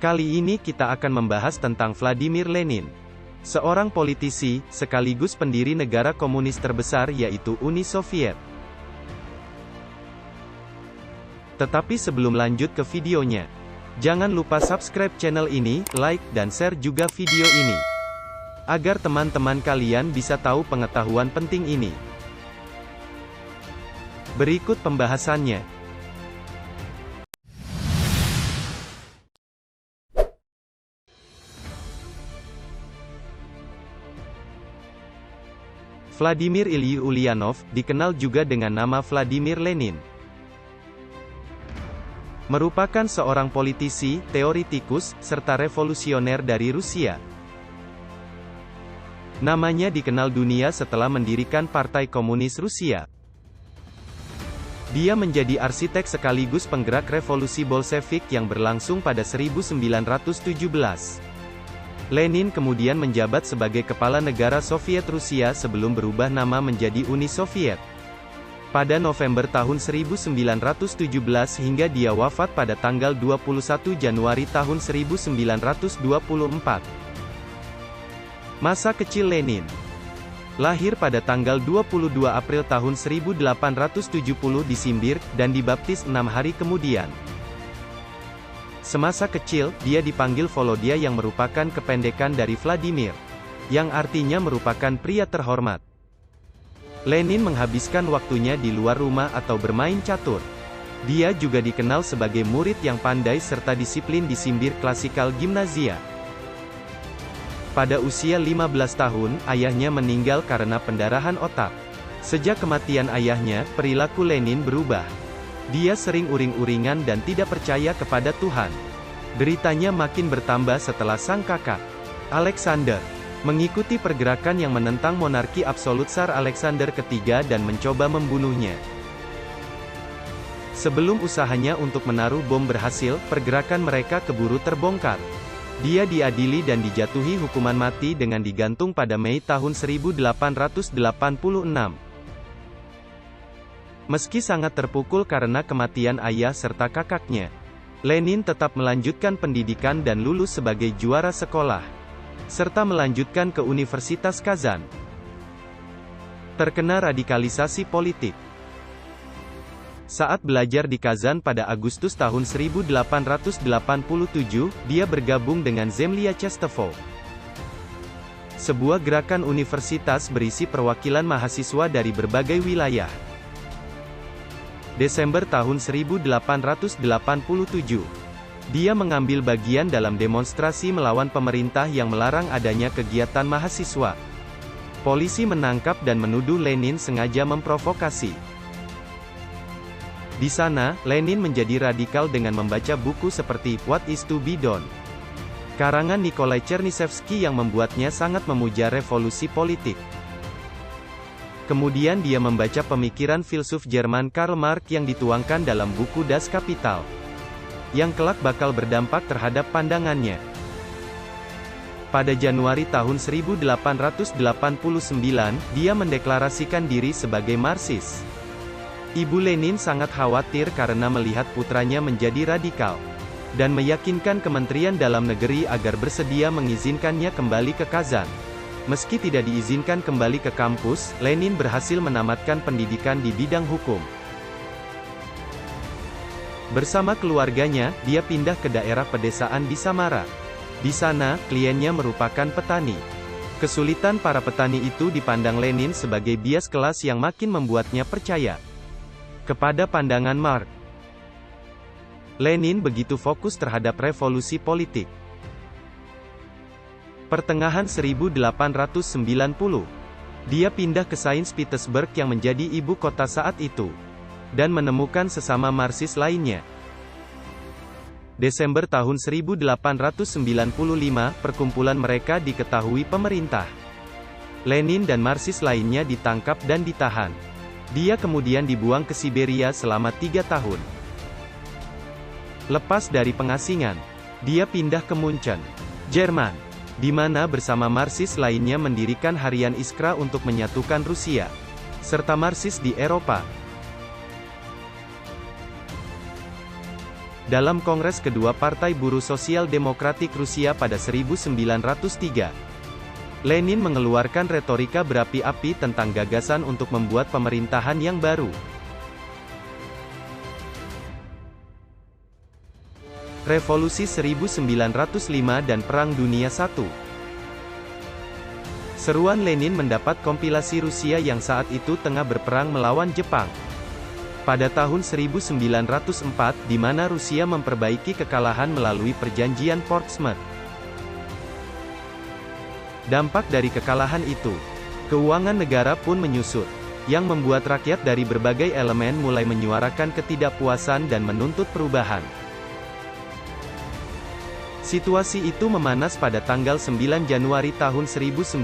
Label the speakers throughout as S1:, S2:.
S1: Kali ini kita akan membahas tentang Vladimir Lenin, seorang politisi, sekaligus pendiri negara komunis terbesar yaitu Uni Soviet. Tetapi sebelum lanjut ke videonya, jangan lupa subscribe channel ini, like, dan share juga video ini, agar teman-teman kalian bisa tahu pengetahuan penting ini. Berikut pembahasannya. Vladimir Ilyich Ulyanov, dikenal juga dengan nama Vladimir Lenin, merupakan seorang politisi, teoretikus, serta revolusioner dari Rusia. Namanya dikenal dunia setelah mendirikan Partai Komunis Rusia. Dia menjadi arsitek sekaligus penggerak revolusi Bolshevik yang berlangsung pada 1917. Lenin kemudian menjabat sebagai kepala negara Soviet Rusia sebelum berubah nama menjadi Uni Soviet pada November tahun 1917 hingga dia wafat pada tanggal 21 Januari tahun 1924. Masa kecil Lenin. Lahir pada tanggal 22 April tahun 1870 di Simbir, dan dibaptis 6 hari kemudian. Semasa kecil, dia dipanggil Volodya yang merupakan kependekan dari Vladimir, yang artinya merupakan pria terhormat. Lenin menghabiskan waktunya di luar rumah atau bermain catur. Dia juga dikenal sebagai murid yang pandai serta disiplin di Simbir Classical Gymnasia. Pada usia 15 tahun, ayahnya meninggal karena pendarahan otak. Sejak kematian ayahnya, perilaku Lenin berubah. Dia sering uring-uringan dan tidak percaya kepada Tuhan. Deritanya makin bertambah setelah sang kakak, Alexander, mengikuti pergerakan yang menentang monarki absolut Tsar Alexander III dan mencoba membunuhnya. Sebelum usahanya untuk menaruh bom berhasil, pergerakan mereka keburu terbongkar. Dia diadili dan dijatuhi hukuman mati dengan digantung pada Mei tahun 1886. Meski sangat terpukul karena kematian ayah serta kakaknya, Lenin tetap melanjutkan pendidikan dan lulus sebagai juara sekolah, serta melanjutkan ke Universitas Kazan. Terkena radikalisasi politik. Saat belajar di Kazan pada Agustus tahun 1887, dia bergabung dengan Zemlya Chestevo, sebuah gerakan universitas berisi perwakilan mahasiswa dari berbagai wilayah. Desember tahun 1887, dia mengambil bagian dalam demonstrasi melawan pemerintah yang melarang adanya kegiatan mahasiswa. Polisi menangkap dan menuduh Lenin sengaja memprovokasi. Di sana, Lenin menjadi radikal dengan membaca buku seperti What is to be Done, karangan Nikolai Chernyshevsky yang membuatnya sangat memuja revolusi politik. Kemudian dia membaca pemikiran filsuf Jerman Karl Marx yang dituangkan dalam buku Das Kapital, yang kelak bakal berdampak terhadap pandangannya. Pada Januari tahun 1889, dia mendeklarasikan diri sebagai Marxis. Ibu Lenin sangat khawatir karena melihat putranya menjadi radikal, dan meyakinkan Kementerian Dalam Negeri agar bersedia mengizinkannya kembali ke Kazan. Meski tidak diizinkan kembali ke kampus, Lenin berhasil menamatkan pendidikan di bidang hukum. Bersama keluarganya, dia pindah ke daerah pedesaan di Samara. Di sana, kliennya merupakan petani. Kesulitan para petani itu dipandang Lenin sebagai bias kelas yang makin membuatnya percaya kepada pandangan Marx. Lenin begitu fokus terhadap revolusi politik. Pertengahan 1890, dia pindah ke Saint Petersburg yang menjadi ibu kota saat itu, dan menemukan sesama Marxis lainnya. Desember tahun 1895, perkumpulan mereka diketahui pemerintah. Lenin dan Marxis lainnya ditangkap dan ditahan. Dia kemudian dibuang ke Siberia selama 3 tahun. Lepas dari pengasingan, dia pindah ke Munchen, Jerman, di mana bersama Marxis lainnya mendirikan harian Iskra untuk menyatukan Rusia, serta Marxis di Eropa. Dalam Kongres kedua Partai Buruh Sosial Demokratik Rusia pada 1903, Lenin mengeluarkan retorika berapi-api tentang gagasan untuk membuat pemerintahan yang baru. Revolusi 1905 dan Perang Dunia I. Seruan Lenin mendapat kompilasi Rusia yang saat itu tengah berperang melawan Jepang. Pada tahun 1904, di mana Rusia memperbaiki kekalahan melalui perjanjian Portsmouth. Dampak dari kekalahan itu, keuangan negara pun menyusut, yang membuat rakyat dari berbagai elemen mulai menyuarakan ketidakpuasan dan menuntut perubahan. Situasi itu memanas pada tanggal 9 Januari tahun 1905.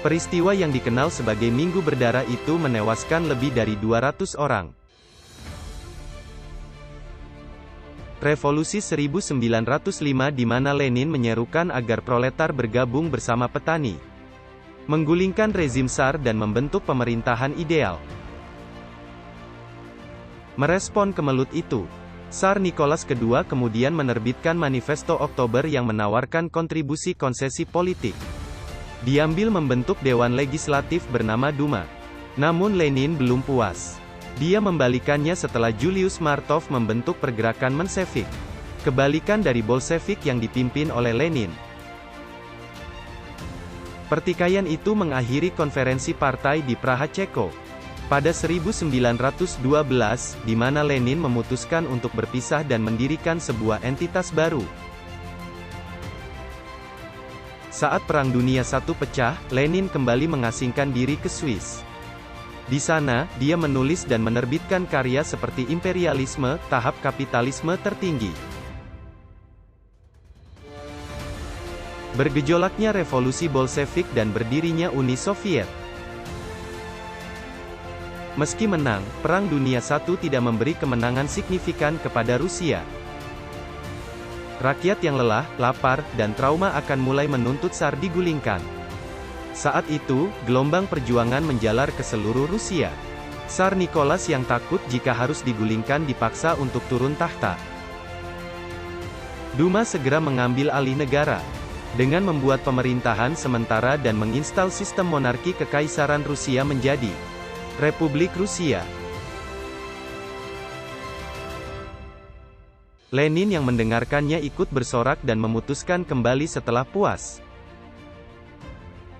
S1: Peristiwa yang dikenal sebagai Minggu Berdarah itu menewaskan lebih dari 200 orang. Revolusi 1905 di mana Lenin menyerukan agar proletar bergabung bersama petani, menggulingkan rezim Tsar dan membentuk pemerintahan ideal. Merespon kemelut itu, Tsar Nicholas II kemudian menerbitkan Manifesto Oktober yang menawarkan kontribusi konsesi politik. Diambil membentuk Dewan Legislatif bernama Duma. Namun Lenin belum puas. Dia membalikannya setelah Julius Martov membentuk pergerakan Menshevik. Kebalikan dari Bolshevik yang dipimpin oleh Lenin. Pertikaian itu mengakhiri konferensi partai di Praha, Ceko. Pada 1912, di mana Lenin memutuskan untuk berpisah dan mendirikan sebuah entitas baru. Saat Perang Dunia I pecah, Lenin kembali mengasingkan diri ke Swiss. Di sana, dia menulis dan menerbitkan karya seperti Imperialisme, Tahap Kapitalisme Tertinggi. Bergejolaknya revolusi Bolshevik dan berdirinya Uni Soviet. Meski menang, Perang Dunia I tidak memberi kemenangan signifikan kepada Rusia. Rakyat yang lelah, lapar, dan trauma akan mulai menuntut Tsar digulingkan. Saat itu, gelombang perjuangan menjalar ke seluruh Rusia. Tsar Nicholas yang takut jika harus digulingkan dipaksa untuk turun tahta. Duma segera mengambil alih negara, dengan membuat pemerintahan sementara dan menginstal sistem monarki Kekaisaran Rusia menjadi Republik Rusia. Lenin yang mendengarkannya ikut bersorak dan memutuskan kembali setelah puas.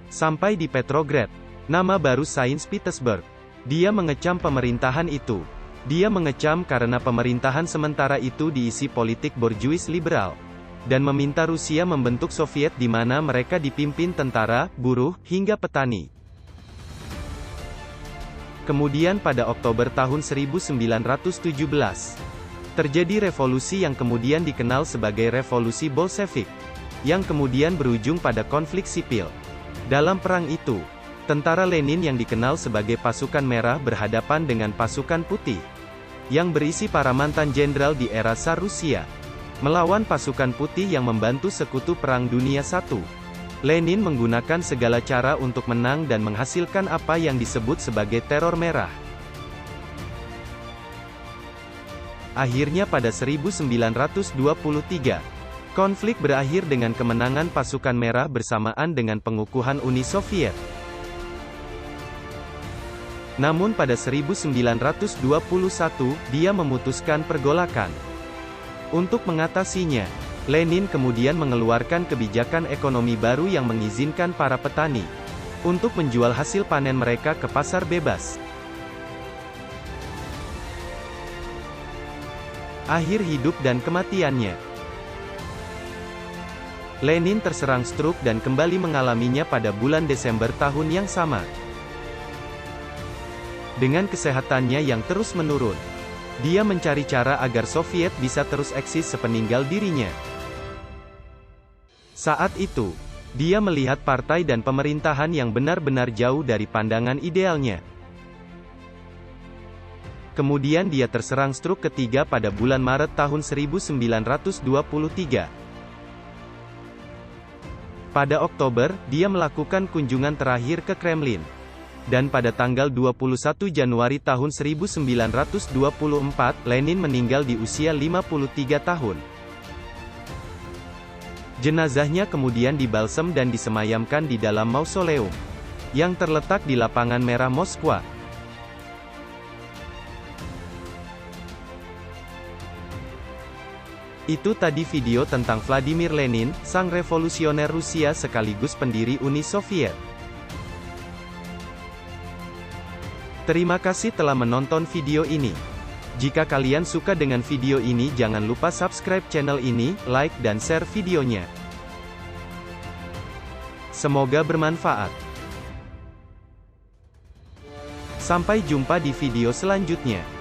S1: Sampai di Petrograd, nama baru Saint Petersburg. Dia mengecam pemerintahan itu. Dia mengecam karena pemerintahan sementara itu diisi politik borjuis liberal, dan meminta Rusia membentuk Soviet di mana mereka dipimpin tentara, buruh, hingga petani. Kemudian pada Oktober tahun 1917, terjadi revolusi yang kemudian dikenal sebagai Revolusi Bolshevik, yang kemudian berujung pada konflik sipil. Dalam perang itu, tentara Lenin yang dikenal sebagai pasukan merah berhadapan dengan pasukan putih, yang berisi para mantan jenderal di era Tsar Rusia, melawan pasukan putih yang membantu sekutu Perang Dunia I. Lenin menggunakan segala cara untuk menang dan menghasilkan apa yang disebut sebagai teror merah. Akhirnya pada 1923, konflik berakhir dengan kemenangan pasukan merah bersamaan dengan pengukuhan Uni Soviet. Namun pada 1921, dia memutuskan pergolakan. Untuk mengatasinya, Lenin kemudian mengeluarkan kebijakan ekonomi baru yang mengizinkan para petani untuk menjual hasil panen mereka ke pasar bebas. Akhir hidup dan kematiannya. Lenin terserang stroke dan kembali mengalaminya pada bulan Desember tahun yang sama. Dengan kesehatannya yang terus menurun, dia mencari cara agar Soviet bisa terus eksis sepeninggal dirinya. Saat itu, dia melihat partai dan pemerintahan yang benar-benar jauh dari pandangan idealnya. Kemudian dia terserang stroke ketiga pada bulan Maret tahun 1923. Pada Oktober, dia melakukan kunjungan terakhir ke Kremlin. Dan pada tanggal 21 Januari tahun 1924, Lenin meninggal di usia 53 tahun. Jenazahnya kemudian dibalsem dan disemayamkan di dalam mausoleum yang terletak di Lapangan Merah Moskwa. Itu tadi video tentang Vladimir Lenin, sang revolusioner Rusia sekaligus pendiri Uni Soviet. Terima kasih telah menonton video ini. Jika kalian suka dengan video ini, jangan lupa subscribe channel ini, like dan share videonya. Semoga bermanfaat. Sampai jumpa di video selanjutnya.